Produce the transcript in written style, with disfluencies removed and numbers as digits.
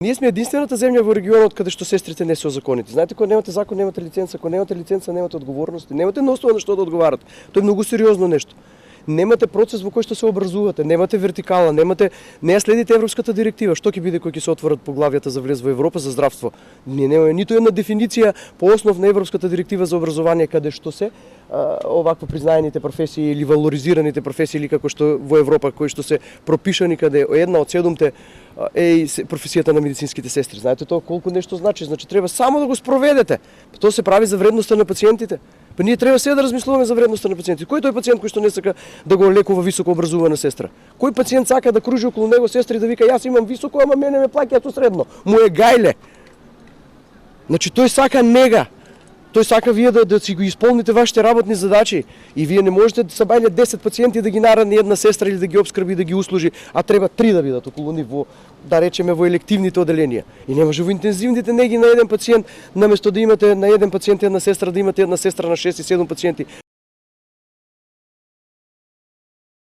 Ние сме единствената земја во регионот каде што сестрите не се озаконити. Знаете, кога немате закон, немате лиценца, кога немате лиценца, немате одговорности, немате на основа на што да одговарате. Тоа е многу сериозно нешто. Немате процес во кој што се образувате, немате вертикала, не ја следите европската директива. Што ќе биде кога ќе се отворат поглавијата за влез во Европа за здравство? Ние немаме ниту една дефиниција по основ на европската директива за образование каде што се овакво признаените професии или валоризираните професии или како што во Европа кои што се пропишани каде една од 7 е професијата на медицинските сестри. Знаете тоа колку нешто значи? Значи треба само да го спроведете. Тоа се прави за вредноста на пациентите. Па ние треба сега да размислуваме за вредноста на пациентите. Кој тој пациент кој што не сака да го лекува високо образувана сестра? Кој пациент сака да кружи околу него сестри да вика јас имам високо, ама мене ме плаќаат средно? Му е гајле. Значи тој сака нега. Тој сака вие да си го исполните вашите работни задачи и вие не можете да сабајле 10 пациенти да ги нарани една сестра или да ги обскрби да ги услужи, а треба 3 да бидат околу нив во, да речеме, во елективните оделенија. И не може во интензивните неги на еден пациент, наместо да имате на еден пациент една сестра, да имате една сестра на 6 и 7 пациенти.